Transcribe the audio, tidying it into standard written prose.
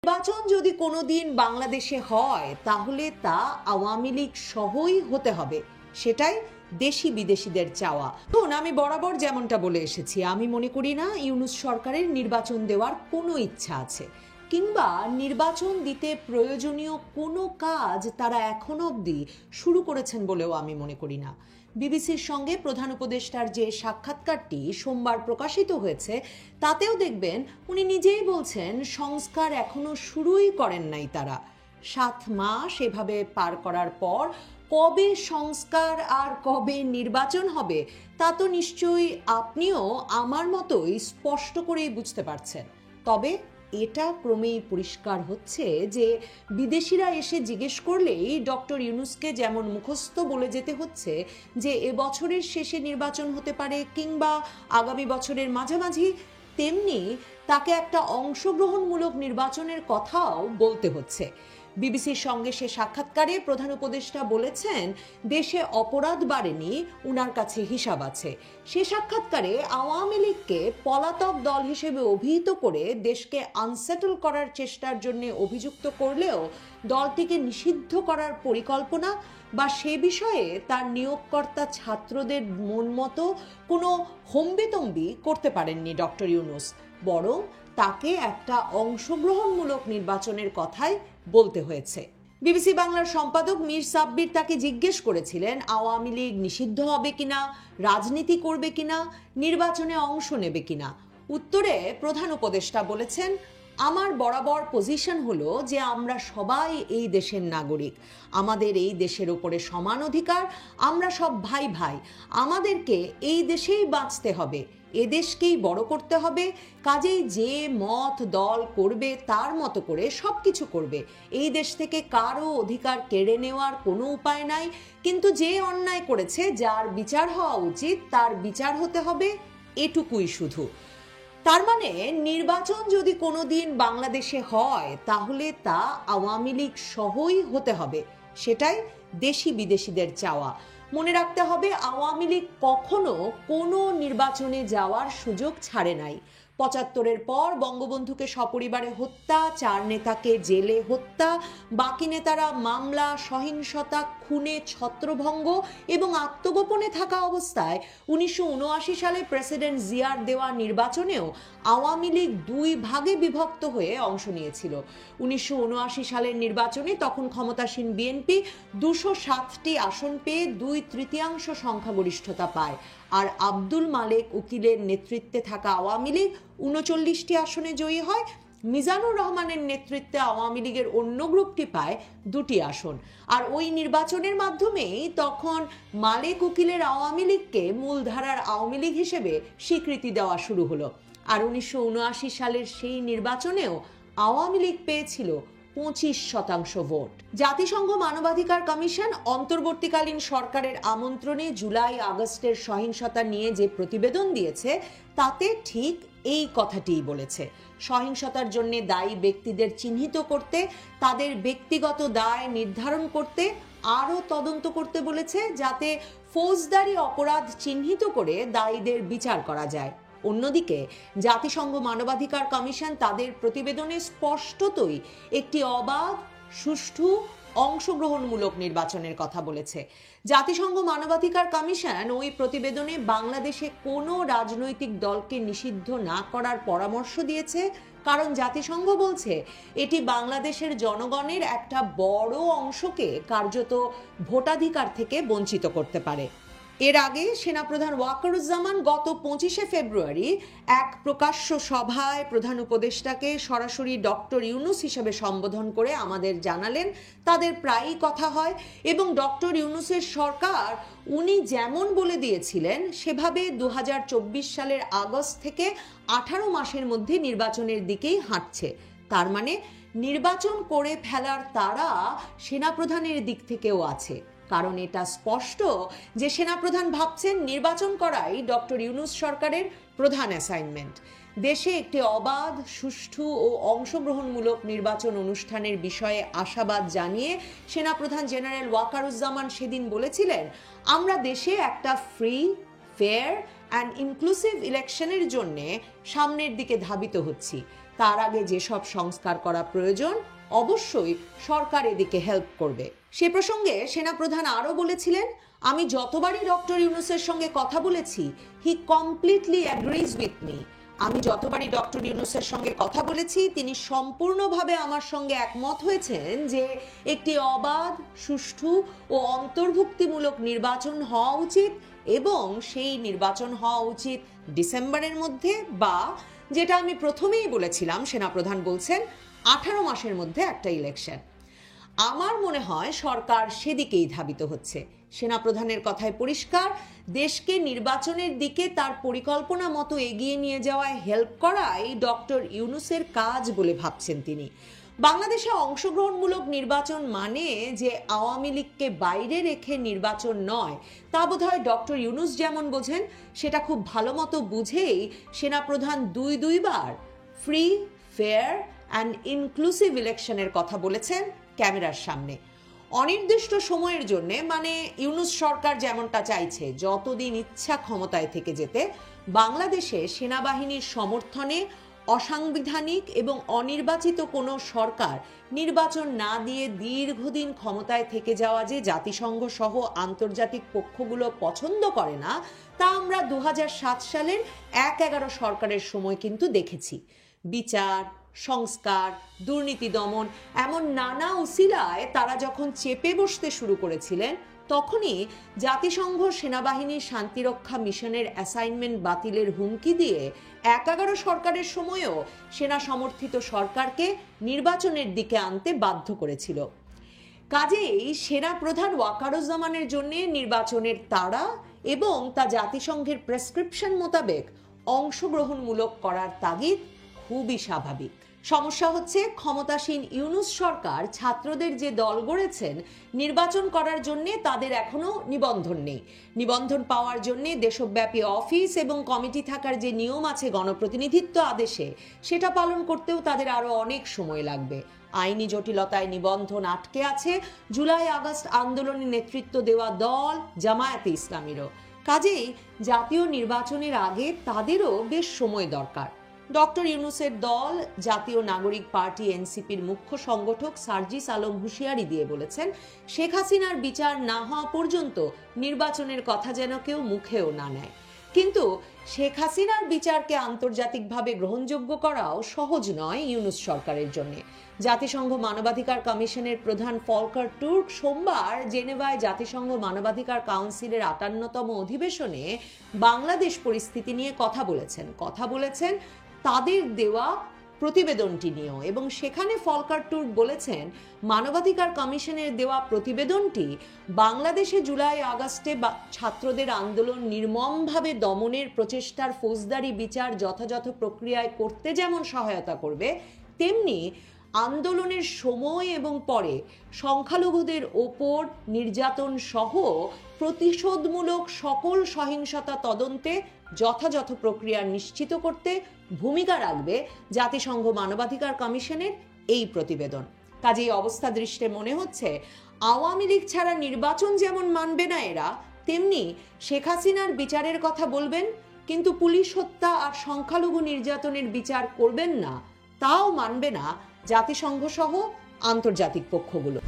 নির্বাচন যদি কোনোদিন বাংলাদেশে হয় তাহলে তা আওয়ামী লীগ সহই হতে হবে, সেটাই দেশি বিদেশিদের চাওয়া। এখন আমি বরাবর যেমনটা বলে এসেছি, আমি মনে করি না ইউনূস সরকারের নির্বাচন দেওয়ার কোনো ইচ্ছা আছে, কিংবা নির্বাচন দিতে প্রয়োজনীয় কোনো কাজ তারা এখনো অবধি শুরু করেছেন বলেও আমি মনে করি না। বিবিসির সঙ্গে প্রধান উপদেষ্টার যে সাক্ষাৎকারটি সোমবার প্রকাশিত হয়েছে তাতেও দেখবেন উনি নিজেই বলছেন সংস্কার এখনো শুরুই করেন নাই তারা। 7 মাস এভাবে পার করার পর কবে সংস্কার আর কবে নির্বাচন হবে তা তো নিশ্চয়ই আপনিও আমার মতোই স্পষ্ট করেই বুঝতে পারছেন। তবে এটা ক্রমেই পরিষ্কার হচ্ছে যে বিদেশিরা এসে জিজ্ঞেস করলেই ডক্টর ইউনূসকে যেমন মুখস্থ বলে যেতে হচ্ছে যে এবছরের শেষে নির্বাচন হতে পারে কিংবা আগামী বছরের মাঝামাঝি, তেমনি তাকে একটা অংশগ্রহণমূলক নির্বাচনের কথাও বলতে হচ্ছে। বিবিসির সঙ্গে সে সাক্ষাৎকারে প্রধান উপদেষ্টা বলেছেন দেশে অপরাধ বাড়েনি, উনার কাছে হিসাব আছে। সে সাক্ষাৎকারে আওয়ামী লীগকে পলাতক দল হিসেবে অভিহিত করে দেশকে আনসেটল করার চেষ্টার জন্য অভিযুক্ত করলেও দলটিকে নিষিদ্ধ করার পরিকল্পনা বা সে বিষয়ে তার নিয়োগকর্তা ছাত্রদের মন মতো কোনো হম্বিতম্বি করতে পারেননি ডক্টর ইউনূস, বরং তাকে একটা অংশগ্রহণমূলক নির্বাচনের কথাই বলতে হয়েছে। বিবিসি বাংলার সম্পাদক মীর সাব্বির তাকে জিজ্ঞেস করেছিলেন আওয়ামী লীগ নিষিদ্ধ হবে কিনা, রাজনীতি করবে কিনা, নির্বাচনে অংশ নেবে কিনা। উত্তরে প্রধান উপদেষ্টা বলেছেন, আমার বরাবর পজিশন হলো যে আমরা সবাই এই দেশের নাগরিক, আমাদের এই দেশের উপরে সমান অধিকার, আমরা সব ভাই ভাই, আমাদেরকে এই দেশেই বাঁচতে হবে, এদেশকেই বড় করতে হবে, কাজেই যে মত দল করবে তার মতো করে সব কিছু করবে, এই দেশ থেকে কারো অধিকার কেড়ে নেওয়ার কোনো উপায় নাই, কিন্তু যে অন্যায় করেছে যার বিচার হওয়া উচিত তার বিচার হতে হবে, এটুকুই শুধু। তার মানে নির্বাচন যদি কোনোদিন বাংলাদেশে হয় তাহলে তা আওয়ামী লীগ সহই হতে হবে, সেটাই দেশি বিদেশিদের চাওয়া। মনে রাখতে হবে আওয়ামী লীগ কখনো কোনো নির্বাচনে যাওয়ার সুযোগ ছাড়ে নাই। ৭৫-এর পর বঙ্গবন্ধুকে সপরিবারে হত্যা, 4 নেতাকে জেলে হত্যা, বাকি নেতারা মামলা, সহিংসতা, খুনে, ছত্রভঙ্গ এবং আত্মগোপনে থাকা অবস্থায় 1979 সালে প্রেসিডেন্ট জিয়ার দেওয়া নির্বাচনেও আওয়ামী লীগ 2 ভাগে বিভক্ত হয়ে অংশ নিয়েছিল। 1979 সালের নির্বাচনে তখন ক্ষমতাসীন বিএনপি 207টি আসন পেয়ে 2/3 সংখ্যাগরিষ্ঠতা পায়, আর আব্দুল মালেক উকিলের নেতৃত্বে থাকা আওয়ামী লীগ 39টি আসনে জয়ী হয়। মিজানুর রহমানের নেতৃত্বে আওয়ামী লীগের অন্য গ্রুপটি পায় 2টি আসন, আর ওই নির্বাচনের মাধ্যমেই তখন মালেক উকিলের আওয়ামী লীগকে মূলধারার আওয়ামী লীগ হিসেবে স্বীকৃতি দেওয়া শুরু হলো। আর 1979 সালের সেই নির্বাচনেও আওয়ামী লীগ পেয়েছিল 25% ভোট। জাতিসংঘ মানবাধিকার কমিশন অন্তর্বর্তীকালীন সরকারের আমন্ত্রণে জুলাই আগস্টের সহিংসতা নিয়ে যে প্রতিবেদন দিয়েছে তাতে ঠিক এই কথাটিই বলেছে। সহিংসতার জন্য দায়ী ব্যক্তিদের চিহ্নিত করতে, তাদের ব্যক্তিগত দায় নির্ধারণ করতে, আরও তদন্ত করতে বলেছে যাতে ফৌজদারি অপরাধ চিহ্নিত করে দায়ীদের বিচার করা যায়। অন্যদিকে জাতিসংঘ মানবাধিকার কমিশন তাদের প্রতিবেদনে স্পষ্টতই একটি অবাধ, সুষ্ঠু, অংশগ্রহণমূলক নির্বাচনের কথা বলেছে। জাতিসংঘ মানবাধিকার কমিশন ওই প্রতিবেদনে বাংলাদেশে কোনো রাজনৈতিক দলকে নিষিদ্ধ না করার পরামর্শ দিয়েছে, কারণ জাতিসংঘ বলছে এটি বাংলাদেশের জনগণের একটা বড় অংশকে কার্যত ভোটাধিকার থেকে বঞ্চিত করতে পারে। এর আগে সেনাপ্রধান ওয়াকারুজ্জামান গত 25শে ফেব্রুয়ারি এক প্রকাশ্য সভায় প্রধান উপদেষ্টাকে সরাসরি ডক্টর ইউনূস হিসেবে সম্বোধন করে আমাদের জানালেন তাদের প্রায়ই কথা হয় এবং ডক্টর ইউনূসের সরকার উনি যেমন বলে দিয়েছিলেন সেভাবে 2024 সালের আগস্ট থেকে 18 মাসের মধ্যে নির্বাচনের দিকেই হাঁটছে। তার মানে নির্বাচন করে ফেলার তাড়া সেনাপ্রধানের দিক থেকেও আছে, কারণ এটা স্পষ্ট যে সেনাপ্রধান ভাবছেন নির্বাচন করাই ডক্টর ইউনূস সরকারের প্রধান অ্যাসাইনমেন্ট। দেশে একটি অবাধ, সুষ্ঠু ও অংশগ্রহণমূলক নির্বাচন অনুষ্ঠানের বিষয়ে আশাবাদ জানিয়ে সেনাপ্রধান জেনারেল ওয়াকারুজ্জামান সেদিন বলেছিলেন, আমরা দেশে একটা ফ্রি, ফেয়ার অ্যান্ড ইনক্লুসিভ ইলেকশনের জন্য সামনের দিকে ধাবিত হচ্ছি। তার আগে যেসব সংস্কার করা প্রয়োজন অবশ্যই সরকার এদিকে হেল্প করবে। সে প্রসঙ্গে সেনাপ্রধান আরও বলেছিলেন, আমি যতবারই ডক্টর ইউনূসের সঙ্গে কথা বলেছি, হি কমপ্লিটলি অ্যাগ্রিজ উইথ মি। আমি যতবারই ডক্টর ইউনূসের সঙ্গে কথা বলেছি, তিনি সম্পূর্ণভাবে আমার সঙ্গে একমত হয়েছেন যে একটি অবাধ, সুষ্ঠু ও অন্তর্ভুক্তিমূলক নির্বাচন হওয়া উচিত এবং সেই নির্বাচন হওয়া উচিত ডিসেম্বরের মধ্যে, বা যেটা আমি প্রথমেই বলেছিলাম, সেনাপ্রধান বলছেন 18 মাসের মধ্যে একটা ইলেকশন। আমার মনে হয় সরকার সেদিকেই ধাবিত হচ্ছে। সেনাপ্রধানের কথায় পরিষ্কার, দেশকে নির্বাচনের দিকে তার পরিকল্পনা মতো এগিয়ে নিয়ে যাওয়ায় হেল্প করাই ডক্টর ইউনূসের কাজ বলে ভাবছেন তিনি। বাংলাদেশে অংশগ্রহণমূলক নির্বাচন মানে যে আওয়ামী লীগকে বাইরে রেখে নির্বাচন নয়, তা বোধহয় ডক্টর ইউনূস যেমন বোঝেন, সেটা খুব ভালো মতো বুঝেই সেনাপ্রধান দুইবার ফ্রি, ফেয়ার অ্যান্ড ইনক্লুসিভ ইলেকশনের কথা বলেছেন ক্যামেরার সামনে। অনির্দিষ্ট সময়ের জন্য, মানে ইউনূস সরকার যেমনটা চাইছে যতদিন ইচ্ছা ক্ষমতায় থেকে যেতে, বাংলাদেশে সেনাবাহিনীর সমর্থনে অসাংবিধানিক এবং অনির্বাচিত কোনো সরকার নির্বাচন না দিয়ে দীর্ঘদিন ক্ষমতায় থেকে যাওয়া যে জাতিসংঘ সহ আন্তর্জাতিক পক্ষগুলো পছন্দ করে না, তা আমরা 2007 সালের 1/11 সরকারের সময় কিন্তু দেখেছি। বিচার, সংস্কার, দুর্নীতি দমন, এমন নানা উসিলায় তারা যখন চেপে বসতে শুরু করেছিলেন, তখনই জাতিসংঘ সেনাবাহিনীর শান্তিরক্ষা মিশনের অ্যাসাইনমেন্ট বাতিলের হুমকি দিয়ে 1/11 সরকারের সময়ও সেনা সমর্থিত সরকারকে নির্বাচনের দিকে আনতে বাধ্য করেছিল। কাজেই সেনা প্রধান ওয়াকারুজ্জামানের জন্য নির্বাচনের তাড়া এবং তা জাতিসংঘের প্রেসক্রিপশন মোতাবেক অংশগ্রহণমূলক করার তাগিদ খুবই স্বাভাবিক। সমস্যা হচ্ছে, ক্ষমতাসীন ইউনূস সরকার ছাত্রদের যে দল গড়েছেন নির্বাচন করার জন্য, তাদের এখনো নিবন্ধন নেই। নিবন্ধন পাওয়ার জন্য দেশব্যাপী অফিস এবং কমিটি থাকার যে নিয়ম আছে গণপ্রতিনিধিত্ব আদেশে, সেটা পালন করতেও তাদের আরো অনেক সময় লাগবে। আইনি জটিলতায় নিবন্ধন আটকে আছে জুলাই আগস্ট আন্দোলনে নেতৃত্ব দেওয়া দল জামায়াতে ইসলামীরও। কাজেই জাতীয় নির্বাচনের আগে তাদেরও বেশ সময় দরকার। ডক্টর ইউনূসের দল জাতীয় নাগরিক পার্টি এনসিপির মুখ্য সংগঠক সার্জিস আলম হুঁশিয়ারি দিয়ে বলেছেন, শেখ হাসিনার বিচার না হওয়া পর্যন্ত নির্বাচনের কথা যেন কেউ মুখেও না নেয়। কিন্তু শেখ হাসিনার বিচারকে আন্তর্জাতিকভাবে গ্রহণযোগ্য করাও সহজ নয় ইউনূস সরকারের জন্য। জাতিসংঘ মানবাধিকার কমিশনের প্রধান ফলকার টুর্ক সোমবার জেনেভায় জাতিসংঘ মানবাধিকার কাউন্সিলের 58তম অধিবেশনে বাংলাদেশ পরিস্থিতি নিয়ে কথা বলেছেন তাদের দেওয়া প্রতিবেদনটি নিয়েও, এবং সেখানে ফলকার টুর্ক বলেছেন, মানবাধিকার কমিশনের দেওয়া প্রতিবেদনটি বাংলাদেশে জুলাই আগস্টে ছাত্রদের আন্দোলন নির্মমভাবে দমনের প্রচেষ্টার ফৌজদারি বিচার যথাযথ প্রক্রিয়ায় করতে যেমন সহায়তা করবে, তেমনি আন্দোলনের সময় এবং পরে সংখ্যালঘুদের ওপর নির্যাতন সহ প্রতিশোধমূলক সকল সহিংসতা তদন্তে যথাযথ প্রক্রিয়া নিশ্চিত করতে ভূমিকা রাখবে জাতিসংঘ মানবাধিকার কমিশনের এই প্রতিবেদন। কাজেই অবস্থা দৃষ্টে মনে হচ্ছে, আওয়ামী লীগ ছাড়া নির্বাচন যেমন মানবে না এরা, তেমনি শেখ হাসিনার বিচারের কথা বলবেন, কিন্তু পুলিশ হত্যা আর সংখ্যালঘু নির্যাতনের বিচার করবেন না, তাও মানবে না জাতিসংঘ সহ আন্তর্জাতিক পক্ষগুলো।